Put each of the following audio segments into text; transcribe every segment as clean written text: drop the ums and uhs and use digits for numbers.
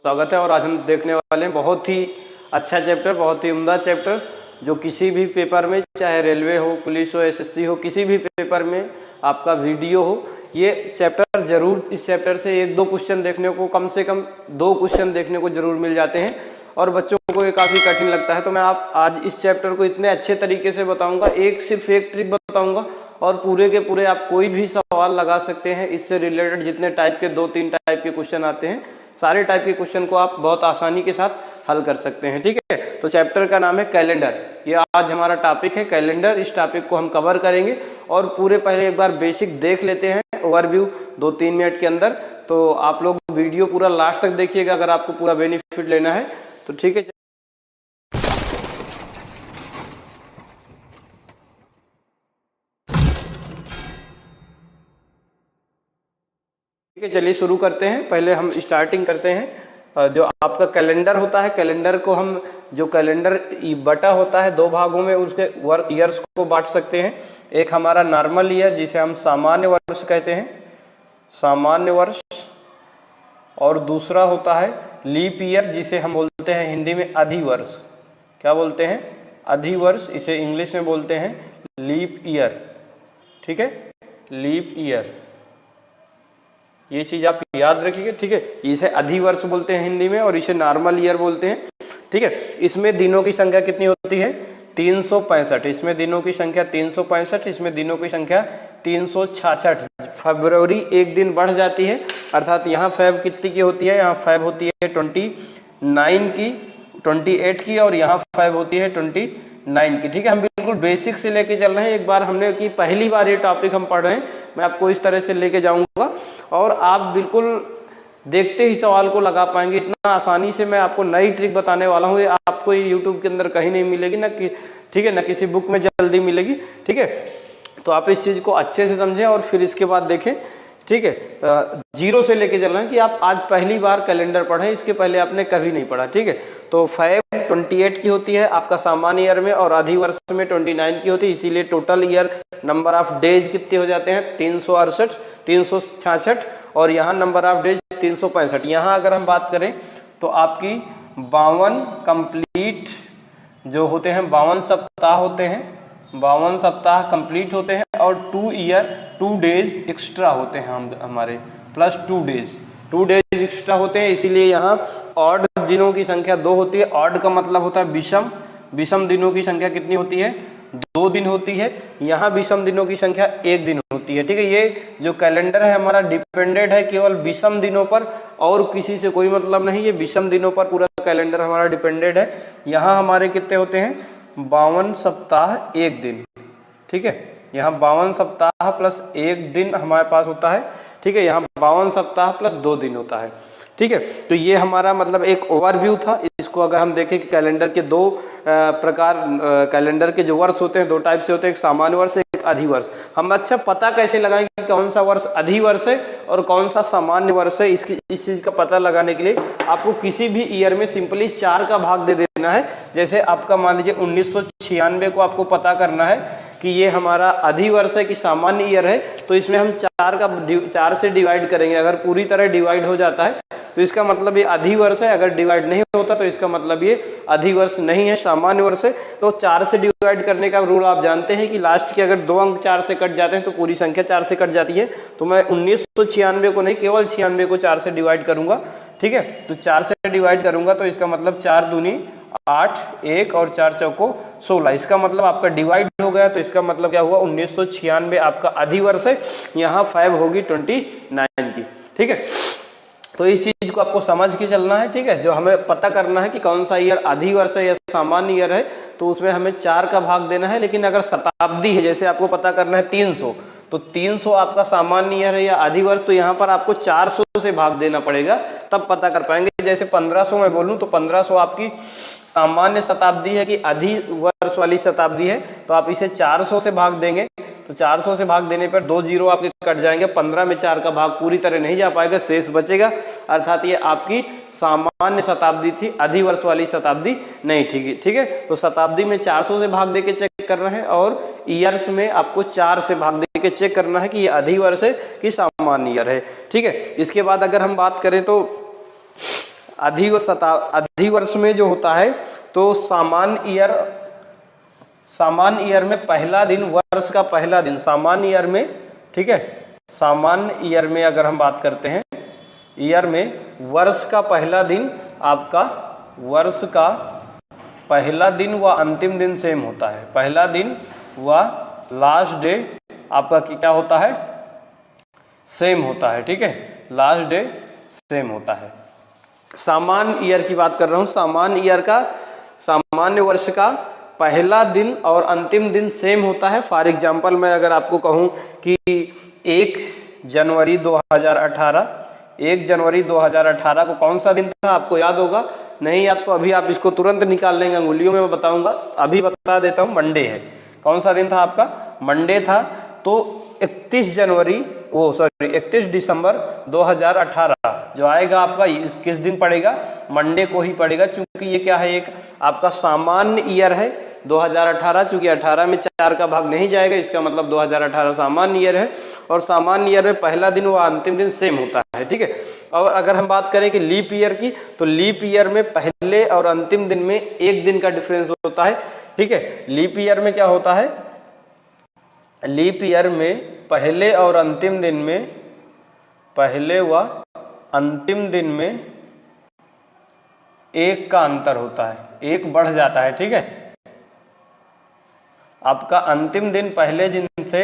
स्वागत है। और आज हम देखने वाले हैं बहुत ही अच्छा चैप्टर, बहुत ही उम्दा चैप्टर, जो किसी भी पेपर में, चाहे रेलवे हो, पुलिस हो, एसएससी हो, किसी भी पेपर में आपका वीडियो हो, ये चैप्टर जरूर, इस चैप्टर से 1-2 क्वेश्चन देखने को, कम से कम 2 क्वेश्चन देखने को जरूर मिल जाते हैं और बच्चों को ये काफ़ी कठिन लगता है। तो मैं आज इस चैप्टर को इतने अच्छे तरीके से बताऊंगा, सिर्फ एक ट्रिक बताऊंगा और पूरे के पूरे आप कोई भी सवाल लगा सकते हैं। इससे रिलेटेड जितने टाइप के 2-3 टाइप के क्वेश्चन आते हैं, सारे टाइप के क्वेश्चन को आप बहुत आसानी के साथ हल कर सकते हैं। ठीक है, तो चैप्टर का नाम है कैलेंडर। ये आज हमारा टॉपिक है कैलेंडर। इस टॉपिक को हम कवर करेंगे और पूरे पहले एक बार बेसिक देख लेते हैं, ओवरव्यू 2-3 मिनट के अंदर। तो आप लोग वीडियो पूरा लास्ट तक देखिएगा अगर आपको पूरा बेनिफिट लेना है तो। ठीक है, चलिए शुरू करते हैं। पहले हम स्टार्टिंग करते हैं। जो आपका कैलेंडर होता है, कैलेंडर को हम, जो कैलेंडर बटा होता है 2 भागों में, उसके ईयर्स को बांट सकते हैं। एक हमारा नॉर्मल ईयर जिसे हम सामान्य वर्ष कहते हैं, सामान्य वर्ष, और दूसरा होता है लीप ईयर जिसे हम बोलते हैं हिंदी में अधिवर्ष। क्या बोलते हैं? अधिवर्ष। इसे इंग्लिश में बोलते हैं लीप ईयर। ठीक है, लीप ईयर, ये चीज आप याद रखिए। ठीक है, इसे अधिवर्ष बोलते हैं हिंदी में और इसे नॉर्मल ईयर बोलते हैं। ठीक है, इसमें दिनों की संख्या कितनी होती है? 365। इसमें दिनों की संख्या 365, इसमें दिनों की संख्या 366। फरवरी एक दिन बढ़ जाती है, अर्थात यहाँ फेब कितनी की होती है? यहाँ फेब होती है 29 की, 28 की, और यहाँ फेब होती है 29 की। ठीक है, हम बिल्कुल बेसिक से लेके चल रहे हैं। एक बार हमने कि पहली बार ये टॉपिक हम पढ़ रहे हैं, मैं आपको इस तरह से लेके जाऊंगा और आप बिल्कुल देखते ही सवाल को लगा पाएंगे। इतना आसानी से मैं आपको नई ट्रिक बताने वाला हूँ, ये आपको यूट्यूब के अंदर कहीं नहीं मिलेगी ना कि, ठीक है ना, किसी बुक में जल्दी मिलेगी। ठीक है, तो आप इस चीज़ को अच्छे से समझें और फिर इसके बाद देखें। ठीक है, 0 से लेके चलना है कि आप आज पहली बार कैलेंडर पढ़ें, इसके पहले आपने कभी नहीं पढ़ा। ठीक है, तो फेब 28 की होती है आपका सामान्य ईयर में और अधिवर्ष में 29 की होती है, इसीलिए total year number of days कितने हो जाते हैं? 368, 366, और यहाँ नंबर ऑफ डेज 365। यहाँ अगर हम बात करें तो आपकी 52 कंप्लीट जो होते हैं, 52 सप्ताह होते हैं, 52 सप्ताह कंप्लीट होते हैं और 2 डेज एक्स्ट्रा होते हैं हमारे, प्लस 2 डेज एक्स्ट्रा होते हैं। इसीलिए यहाँ ऑड दिनों की संख्या 2 होती है। ऑड का मतलब होता है विषम, विषम दिनों की संख्या कितनी होती है? 2 दिन होती है। यहाँ विषम दिनों की संख्या 1 दिन होती है। ठीक है, ये जो कैलेंडर है हमारा डिपेंडेंट है केवल विषम दिनों पर, और किसी से कोई मतलब नहीं। ये विषम दिनों पर पूरा कैलेंडर हमारा डिपेंडेंट है। यहाँ हमारे कितने होते हैं? 52 सप्ताह 1 दिन। ठीक है, यहाँ 52 सप्ताह प्लस 1 दिन हमारे पास होता है। ठीक है, यहाँ 52 सप्ताह प्लस 2 दिन होता है। ठीक है, तो ये हमारा मतलब एक ओवरव्यू था। इसको अगर हम देखें कि कैलेंडर के 2 प्रकार, कैलेंडर के जो वर्ष होते हैं 2 टाइप से होते हैं, एक सामान्य वर्ष, एक अधिवर्ष। हम अच्छा पता कैसे लगाएंगे कौन सा वर्ष अधिवर्ष है और कौन सा सामान्य वर्ष है? इस चीज़ का पता लगाने के लिए आपको किसी भी ईयर में सिंपली 4 का भाग दे देना है। जैसे आपका मान लीजिए 1996 को आपको पता करना है कि ये हमारा अधिवर्ष है कि सामान्य ईयर है, तो इसमें हम 4 से डिवाइड करेंगे। अगर पूरी तरह डिवाइड हो जाता है तो इसका मतलब ये अधिवर्ष है, अगर डिवाइड नहीं होता तो इसका मतलब ये अधिवर्ष नहीं है, सामान्य वर्ष है। तो 4 से डिवाइड करने का रूल आप जानते हैं कि लास्ट के अगर 2 अंक 4 से कट जाते हैं तो पूरी संख्या 4 से कट जाती है। तो मैं 1996 को नहीं, केवल 96 को 4 से डिवाइड करूंगा। ठीक है, तो 4 से डिवाइड करूंगा तो इसका मतलब 4 दूनी 8, 1 और 4 चौको 16। इसका मतलब आपका डिवाइड हो गया, तो इसका मतलब क्या हुआ? 1996 आपका अधिवर्ष है। यहाँ 5 होगी 29 की। ठीक है, तो इस चीज को आपको समझ के चलना है। ठीक है, जो हमें पता करना है कि कौन सा ईयर अधिवर्ष है या सामान्य ईयर है, तो उसमें हमें 4 का भाग देना है। लेकिन अगर शताब्दी है, जैसे आपको पता करना है 300, तो 300 आपका सामान्य ईयर है या अधिवर्ष, तो यहाँ पर आपको 400 से भाग देना पड़ेगा, तब पता कर पाएंगे। जैसे 1500 मैं बोलूँ तो 1500 आपकी सामान्य शताब्दी है कि अधिवर्ष वाली शताब्दी है, तो आप इसे 400 से भाग देंगे। तो 400 से भाग देने पर 2 जीरो आपके कट जाएंगे। 15 में 4 का भाग पूरी तरह नहीं जा पाएगा, शेष बचेगा, अर्थात ये आपकी सामान्य शताब्दी थी, अधिवर्ष वाली शताब्दी नहीं थी। ठीक है, तो शताब्दी में 400 से भाग देके चेक कर रहे हैं और ईयर्स में आपको 4 से भाग देके चेक करना है कि ये अधिवर्ष है कि सामान्य ईयर है। ठीक है, इसके बाद अगर हम बात करें तो अधिवर्ष में जो होता है तो सामान्य ईयर में पहला दिन, वर्ष का पहला दिन सामान्य ईयर में, ठीक है, सामान्य ईयर में अगर हम बात करते हैं, ईयर में वर्ष का पहला दिन आपका, वर्ष का पहला दिन व अंतिम दिन सेम होता है। पहला दिन व लास्ट डे आपका क्या होता है, सेम होता है, ठीक है, लास्ट डे सेम होता है। सामान्य ईयर की बात कर रहा हूँ, सामान्य ईयर का, सामान्य वर्ष का पहला दिन और अंतिम दिन सेम होता है। फॉर एग्जाम्पल मैं अगर आपको कहूँ कि 1 जनवरी 2018, 1 जनवरी 2018 को कौन सा दिन था, आपको याद होगा? नहीं याद तो अभी आप इसको तुरंत निकाल लेंगे, अंगुलियों में मैं बताऊंगा, अभी बता देता हूँ। मंडे है। कौन सा दिन था आपका? मंडे था। तो 31 दिसंबर 2018 जो आएगा आपका किस दिन पड़ेगा? मंडे को ही पड़ेगा, क्योंकि ये क्या है, एक आपका सामान्य ईयर है 2018, चूंकि 18 में 4 का भाग नहीं जाएगा, इसका मतलब 2018 सामान्य ईयर है, और सामान्य ईयर में पहला दिन व अंतिम दिन सेम होता है, ठीक है। और अगर हम बात करें कि लीप ईयर की, तो लीप ईयर में पहले और अंतिम दिन में 1 दिन का डिफरेंस होता है, ठीक है। लीप ईयर में क्या होता है, लीप ईयर में पहले और अंतिम दिन में, पहले व अंतिम दिन में 1 का अंतर होता है, 1 बढ़ जाता है, ठीक है। आपका अंतिम दिन पहले दिन से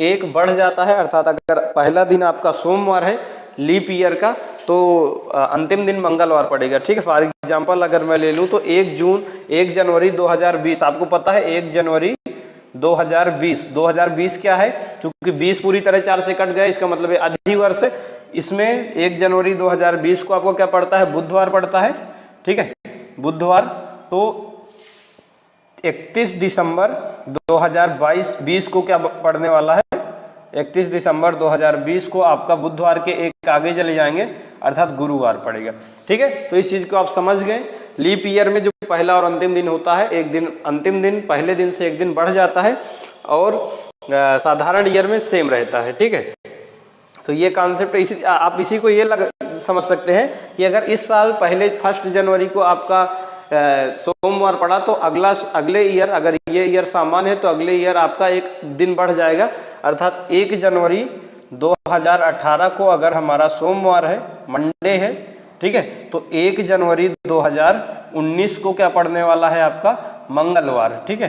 1 बढ़ जाता है, अर्थात अगर पहला दिन आपका सोमवार है लीप ईयर का, तो अंतिम दिन मंगलवार पड़ेगा, ठीक है। फॉर एग्जांपल अगर मैं ले लूँ तो 1 जनवरी 2020, आपको पता है 1 जनवरी 2020 क्या है, क्योंकि 20 पूरी तरह 4 से कट गया, इसका मतलब है अधिवर्ष। इसमें 1 जनवरी 2020 को आपको क्या पड़ता है, बुधवार पड़ता है, ठीक है, बुधवार। तो 31 दिसंबर 2020 को क्या पड़ने वाला है, 31 दिसंबर 2020 को आपका बुधवार के 1 आगे चले जाएंगे, अर्थात गुरुवार पड़ेगा, ठीक है। तो इस चीज को आप समझ गए। लीप ईयर में जो पहला और अंतिम दिन होता है, एक दिन अंतिम दिन पहले दिन से 1 दिन बढ़ जाता है, और साधारण ईयर में सेम रहता है, ठीक है। तो ये कॉन्सेप्ट आप इसी को ये समझ सकते हैं कि अगर इस साल पहले 1 जनवरी को आपका सोमवार पड़ा, तो अगले ईयर, अगर ये ईयर सामान्य है तो अगले ईयर आपका 1 दिन बढ़ जाएगा, अर्थात 1 जनवरी 2018 को अगर हमारा सोमवार है, मंडे है, ठीक है, तो 1 जनवरी 2019 को क्या पड़ने वाला है आपका, मंगलवार, ठीक है,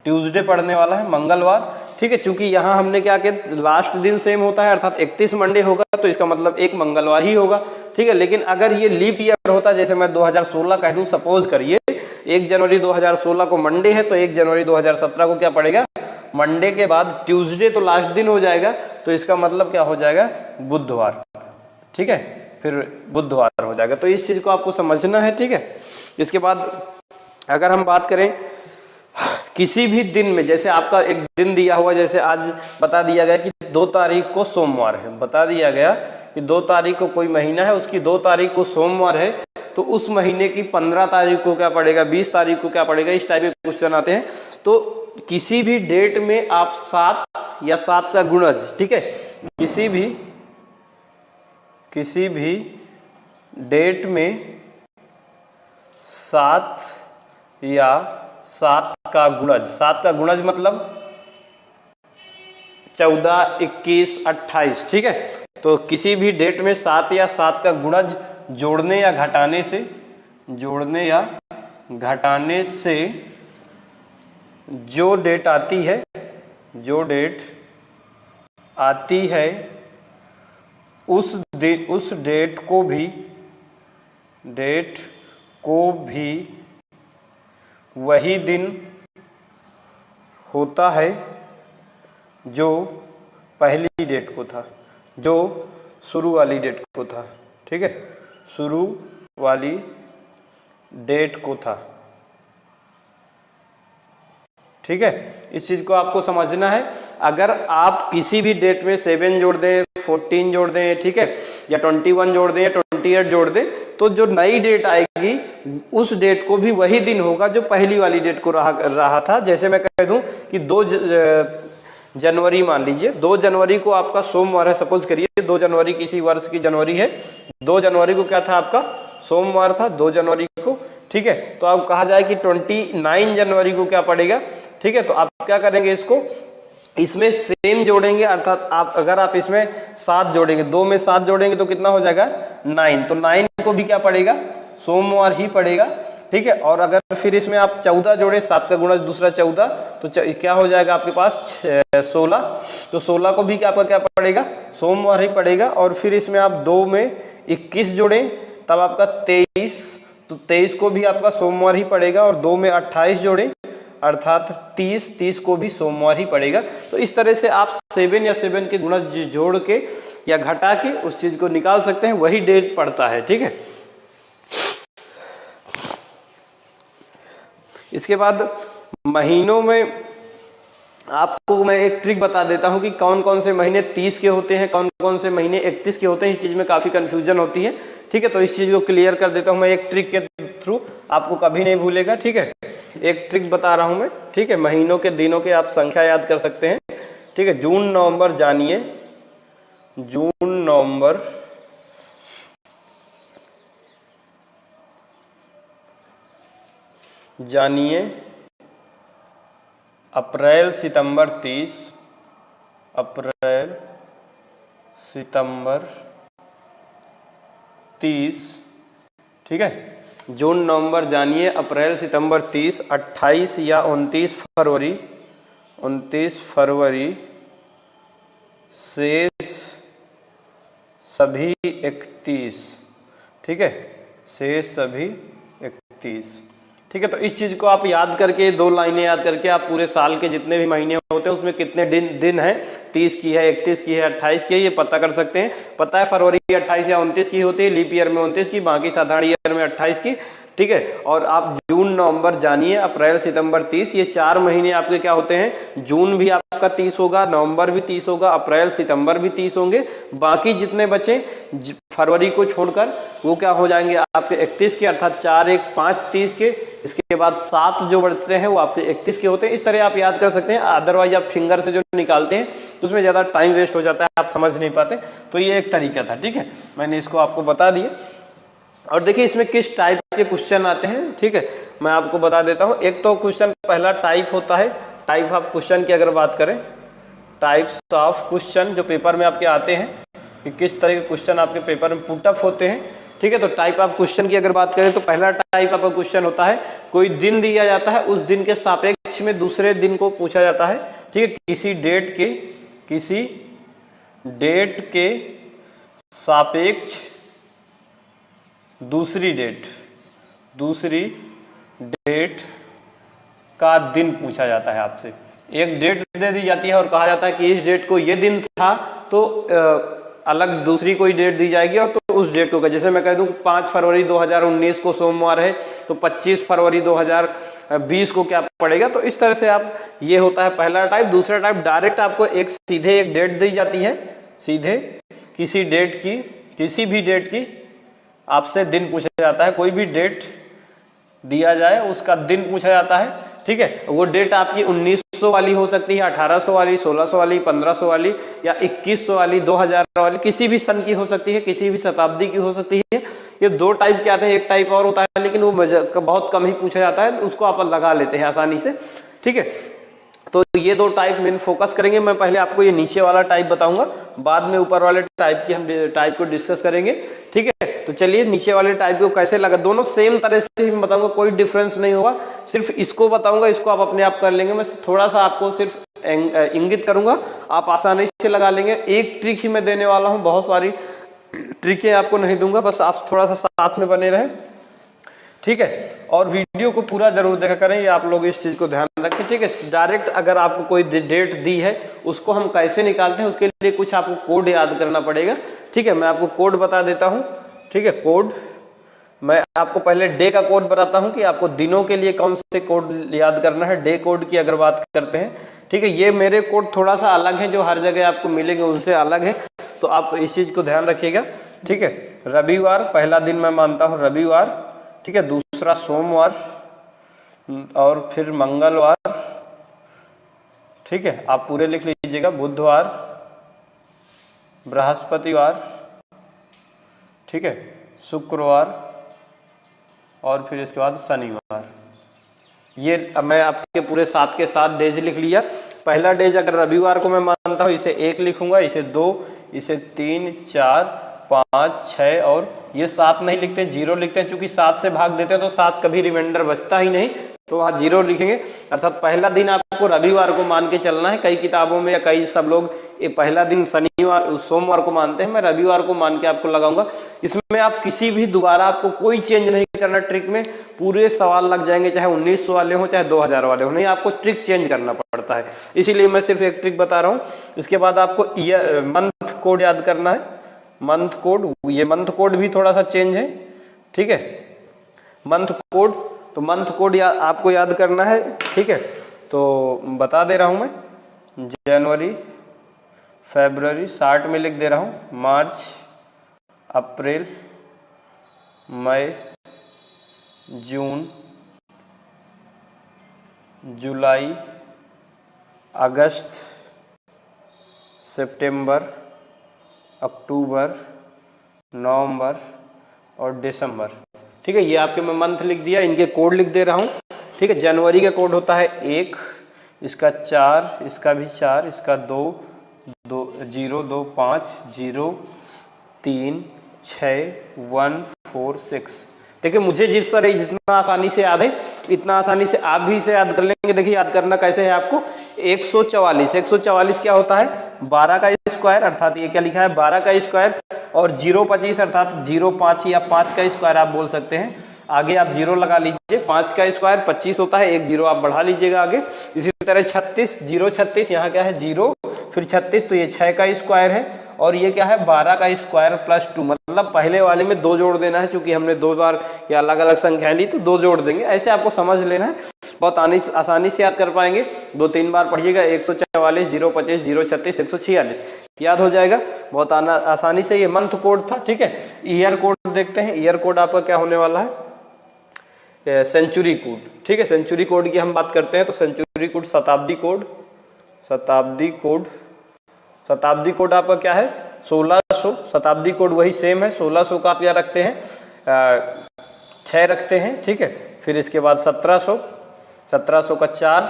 ट्यूसडे पड़ने वाला है, मंगलवार, ठीक है। चूंकि यहाँ हमने क्या किया, लास्ट दिन सेम होता है, अर्थात 31 मंडे होगा, तो इसका मतलब 1 मंगलवार ही होगा, ठीक है। लेकिन अगर ये लीप ईयर होता, जैसे मैं 2016 कह दूं, सपोज करिए 1 जनवरी 2016 को मंडे है, तो 1 जनवरी 2017 को क्या पड़ेगा, मंडे के बाद ट्यूसडे तो लास्ट दिन हो जाएगा, तो इसका मतलब क्या हो जाएगा, बुधवार, ठीक है, फिर बुधवार हो जाएगा। तो इस चीज को आपको समझना है, ठीक है। इसके बाद अगर हम बात करें किसी भी दिन में, जैसे आपका एक दिन दिया हुआ, जैसे आज बता दिया गया कि 2 तारीख को सोमवार है, बता दिया गया कि 2 तारीख को कोई महीना है, उसकी 2 तारीख को सोमवार है, तो उस महीने की 15 तारीख को क्या पड़ेगा, 20 तारीख को क्या पड़ेगा, इस टाइप के क्वेश्चन आते हैं। तो किसी भी डेट में आप 7 या 7 का गुणज, ठीक है, किसी भी डेट में 7 या 7 का गुणज, 7 का गुणज मतलब 14, 21, 28, ठीक है। तो किसी भी डेट में 7 या 7 का गुणज जोड़ने या घटाने से जो डेट आती है उस डेट को भी वही दिन होता है जो पहली डेट को था, जो शुरू वाली डेट को था, ठीक है, शुरू वाली डेट को था, ठीक है। इस चीज को आपको समझना है। अगर आप किसी भी डेट में 7 जोड़ दें, 14 जोड़ दें, ठीक है, या 21 जोड़ दें, या 28 जोड़ दें, तो जो नई डेट आएगी उस डेट को भी वही दिन होगा जो पहली वाली डेट को रहा था। जैसे मैं कह दूं कि 2 जनवरी मान लीजिए, 2 जनवरी को आपका सोमवार है, सपोज करिए 2 जनवरी किसी वर्ष की जनवरी है, 2 जनवरी को क्या था आपका सोमवार था 2 जनवरी को, ठीक है। तो अब कहा जाए कि 29 जनवरी को क्या पड़ेगा, ठीक है। तो आप क्या करेंगे, इसको इसमें सेम जोड़ेंगे, अर्थात आप अगर आप इसमें 7 जोड़ेंगे, 2 में 7 जोड़ेंगे तो कितना हो जाएगा 9, तो 9 को भी क्या पड़ेगा, सोमवार ही पड़ेगा, ठीक है। और अगर फिर इसमें आप 14 जोड़े, 7 का गुणज दूसरा 14, तो क्या हो जाएगा आपके पास 16, तो 16 को भी आपका क्या पड़ेगा, सोमवार ही पड़ेगा। और फिर इसमें आप 2 में 21 जोड़ें तब आपका 23, तो 23 को भी आपका सोमवार ही पड़ेगा। और 2 में 28 जोड़ें अर्थात 30 को भी सोमवार ही पड़ेगा। तो इस तरह से आप 7 या 7 के गुणज जोड़ के या घटा के उस चीज को निकाल सकते हैं, वही डेट पड़ता है, ठीक है। इसके बाद महीनों में आपको मैं एक ट्रिक बता देता हूं कि कौन कौन से महीने 30 के होते हैं, कौन कौन से महीने 31 के होते हैं। इस चीज में काफी कंफ्यूजन होती है, ठीक है। तो इस चीज को क्लियर कर देता हूं मैं एक ट्रिक के थ्रू, आपको कभी नहीं भूलेगा, ठीक है। एक ट्रिक बता रहा हूं मैं, ठीक है। महीनों के दिनों के आप संख्या याद कर सकते हैं, ठीक है। जून नवंबर जानिए, जून नवंबर जानिए, अप्रैल सितंबर 30, अप्रैल सितंबर 30, ठीक है। जून नवंबर जानिए, अप्रैल सितंबर 30, 28 या 29 फरवरी, 29 फरवरी, शेष सभी 31, ठीक है, शेष सभी 31, ठीक है। तो इस चीज को आप याद करके, 2 लाइनें याद करके आप पूरे साल के जितने भी महीने होते हैं उसमें कितने दिन है, 30 की है, 31 की है, 28 की है, ये पता कर सकते हैं। पता है फरवरी 28 या 29 की होती है, लीप ईयर में 29 की, बाकी साधारण ईयर में 28 की, ठीक है। और आप जून नवंबर जानिए, अप्रैल सितंबर 30, ये 4 महीने आपके क्या होते हैं, जून भी आपका 30 होगा, नवंबर भी 30 होगा, अप्रैल सितंबर भी 30 होंगे, बाकी जितने बचे फरवरी को छोड़कर वो क्या हो जाएंगे आपके 31 के, अर्थात 4 1 5 30 के। इसके बाद 7 जो बढ़ते हैं वो आपके 31 के होते हैं। इस तरह आप याद कर सकते हैं, अदरवाइज आप फिंगर से जो निकालते हैं उसमें ज़्यादा टाइम वेस्ट हो जाता है, आप समझ नहीं पाते। तो ये एक तरीका था, ठीक है, मैंने इसको आपको बता दिया। और देखिए इसमें किस टाइप के क्वेश्चन आते हैं, ठीक है, मैं आपको बता देता हूँ। एक तो क्वेश्चन पहला टाइप होता है, टाइप ऑफ क्वेश्चन की अगर बात करें, टाइप्स ऑफ क्वेश्चन जो पेपर में आपके आते हैं कि किस तरह के क्वेश्चन आपके पेपर में पुटअप होते हैं, ठीक है। तो टाइप ऑफ क्वेश्चन की अगर बात करें तो पहला टाइप ऑफ क्वेश्चन होता है, कोई दिन दिया जाता है, उस दिन के सापेक्ष में दूसरे दिन को पूछा जाता है, ठीक है। किसी डेट के सापेक्ष दूसरी डेट का दिन पूछा जाता है आपसे। एक डेट दे दी जाती है और कहा जाता है कि इस डेट को ये दिन था, तो अलग दूसरी कोई डेट दी जाएगी और तो उस डेट को, जैसे मैं कह दूं 5 फरवरी 2019 को सोमवार है, तो 25 फरवरी 2020 को क्या पड़ेगा। तो इस तरह से आप, ये होता है पहला टाइप। दूसरा टाइप डायरेक्ट आपको सीधे एक डेट दी जाती है, सीधे किसी भी डेट की आपसे दिन पूछा जाता है, कोई भी डेट दिया जाए उसका दिन पूछा जाता है, ठीक है। वो डेट आपकी 1900 वाली हो सकती है, 1800 वाली, 1600 वाली, 1500 वाली या 2100 वाली, 2000 वाली, किसी भी सन की हो सकती है, किसी भी शताब्दी की हो सकती है। ये 2 टाइप के आते हैं। एक टाइप और होता है लेकिन वो बहुत कम ही पूछा जाता है, उसको आप लगा लेते हैं आसानी से, ठीक है। तो ये 2 टाइप मेन फोकस करेंगे। मैं पहले आपको ये नीचे वाला टाइप बताऊंगा, बाद में ऊपर वाले टाइप की हम टाइप को डिस्कस करेंगे, ठीक है। तो चलिए नीचे वाले टाइप को कैसे लगा, दोनों सेम तरह से ही बताऊंगा, कोई डिफरेंस नहीं होगा, सिर्फ इसको बताऊंगा, इसको आप अपने आप कर लेंगे। मैं थोड़ा सा आपको सिर्फ इंगित करूंगा, आप आसानी से लगा लेंगे। एक ट्रिक ही मैं देने वाला हूँ, बहुत सारी ट्रिकें आपको नहीं दूंगा, बस आप थोड़ा सा साथ में बने रहें, ठीक है। और वीडियो को पूरा जरूर देखा करें, ये आप लोग इस चीज को ध्यान रखें, ठीक है। डायरेक्ट अगर आपको कोई डेट दी है उसको हम कैसे निकालते हैं, उसके लिए कुछ आपको कोड याद करना पड़ेगा, ठीक है। मैं आपको कोड बता देता हूँ, ठीक है। कोड मैं आपको पहले डे का कोड बताता हूँ कि आपको दिनों के लिए कौन से कोड याद करना है। डे कोड की अगर बात करते हैं, ठीक है, ये मेरे कोड थोड़ा सा अलग है, जो हर जगह आपको मिलेंगे उनसे अलग है, तो आप इस चीज को ध्यान रखिएगा, ठीक है। रविवार पहला दिन मैं मानता हूँ रविवार, ठीक है। दूसरा सोमवार और फिर मंगलवार, ठीक है, आप पूरे लिख लीजिएगा। बुधवार, बृहस्पतिवार, ठीक है, शुक्रवार, और फिर इसके बाद शनिवार। ये अब मैं आपके पूरे 7 के 7 डेज लिख लिया। पहला डेज अगर रविवार को मैं मानता हूँ, इसे 1 लिखूंगा, इसे 2, इसे 3, 4, 5, 6 और ये 7 नहीं लिखते, 0 लिखते हैं, क्योंकि 7 से भाग देते हैं तो 7 कभी रिमाइंडर बचता ही नहीं, तो वहाँ 0 लिखेंगे। अर्थात पहला दिन आपको रविवार को मान के चलना है। कई किताबों में या कई सब लोग ये पहला दिन शनिवार सोमवार को मानते हैं, मैं रविवार को मान के आपको लगाऊंगा। इसमें आप किसी भी दोबारा आपको कोई चेंज नहीं करना। ट्रिक में पूरे सवाल लग जाएंगे, चाहे 1900 वाले हो चाहे 2000 वाले हो, नहीं आपको ट्रिक चेंज करना पड़ता है, इसीलिए मैं सिर्फ एक ट्रिक बता रहा हूँ। इसके बाद आपको ईयर मंथ कोड याद करना है। मंथ कोड, ये मंथ कोड भी थोड़ा सा चेंज है, ठीक है। मंथ कोड, तो मंथ कोड आपको याद करना है, ठीक है। तो बता दे रहा हूँ मैं, जनवरी, फरवरी, शार्ट में लिख दे रहा हूँ, मार्च, अप्रैल, मई, जून, जुलाई, अगस्त, सितंबर, अक्टूबर, नवंबर और दिसंबर, ठीक है। ये आपके मैं मंथ लिख दिया, इनके कोड लिख दे रहा हूँ, ठीक है। जनवरी का कोड होता है 1, इसका 4, इसका भी 4, इसका 2, 0, 2, 5, 0, 3, 6, 1, 4, 6। देखिए मुझे जिस तरह जितना आसानी से याद है इतना आसानी से आप भी इसे याद कर लेंगे। देखिए याद करना कैसे है आपको, 144, 144 क्या होता है, 12 का स्क्वायर, अर्थात ये क्या लिखा है 12 का स्क्वायर, और 025 अर्थात 0.5 या 5 का स्क्वायर आप बोल सकते हैं। आगे आप 0 लगा लीजिए, 5 का स्क्वायर 25 होता है, एक 0 आप बढ़ा लीजिएगा आगे। इसी तरह 36, 036, यहाँ क्या है 0, फिर 36, तो ये 6 का स्क्वायर है, और ये क्या है 12 का स्क्वायर प्लस 2, मतलब पहले वाले में 2 जोड़ देना है, क्योंकि हमने 2 बार या अलग अलग संख्याएं ली तो 2 जोड़ देंगे। ऐसे आपको समझ लेना है, बहुत आसानी से याद कर पाएंगे। 2-3 बार पढ़िएगा, 144, 025, 036, 146 याद हो जाएगा बहुत आसानी से। ये मंथ कोड था, ठीक है। ईयर कोड देखते हैं, ईयर कोड आपका क्या होने वाला है, सेंचुरी कोड, ठीक है। सेंचुरी कोड की हम बात करते हैं तो सेंचुरी कोड, शताब्दी कोड, शताब्दी कोड, शताब्दी कोड आपका क्या है 1600, शताब्दी कोड वही सेम है, 1600 का आप क्या रखते हैं 6 रखते हैं, ठीक है। फिर इसके बाद 1700, 1700 का 4,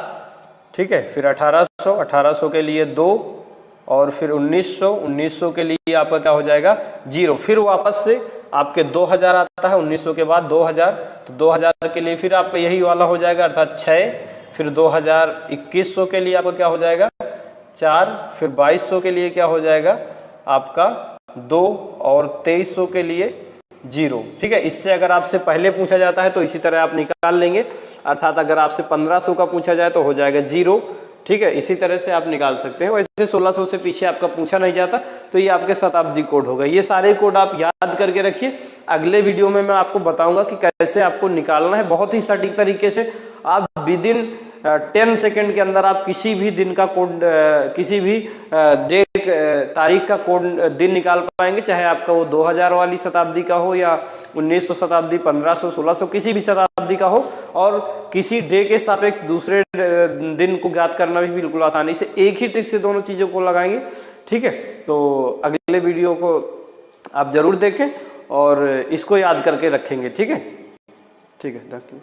ठीक है। फिर 1800, 1800 के लिए 2, और फिर 1900, 1900 के लिए आपका क्या हो जाएगा 0। फिर वापस से आपके 2000 आता है, 1900 के बाद 2000, तो 2000 के लिए फिर आपका यही वाला हो जाएगा, अर्थात 6। फिर 2000, 2100 के लिए आपका क्या हो जाएगा 4, फिर 2200 के लिए क्या हो जाएगा आपका 2, और 2300 के लिए 0, ठीक है। इससे अगर आपसे पहले पूछा जाता है तो इसी तरह आप निकाल लेंगे, अर्थात अगर आपसे 1500 का पूछा जाए तो हो जाएगा 0, ठीक है। इसी तरह से आप निकाल सकते हैं। वैसे 1600 से पीछे आपका पूछा नहीं जाता, तो ये आपके शताब्दी कोड होगा। ये सारे कोड आप याद करके रखिए। अगले वीडियो में मैं आपको बताऊंगा कि कैसे आपको निकालना है बहुत ही सटीक तरीके से। आप विदिन 10 सेकेंड के अंदर आप किसी भी दिन का कोड, किसी भी डेट तारीख का कोड दिन निकाल पाएंगे, चाहे आपका वो 2000 वाली शताब्दी का हो या 1900 शताब्दी, 1500, 1600, किसी भी शताब्दी का हो। और किसी डे के सापेक्ष दूसरे दिन को ज्ञात करना भी बिल्कुल आसानी से, एक ही ट्रिक से दोनों चीज़ों को लगाएंगे, ठीक है। तो अगले वीडियो को आप जरूर देखें और इसको याद करके रखेंगे, ठीक है। ठीक है, थैंक यू।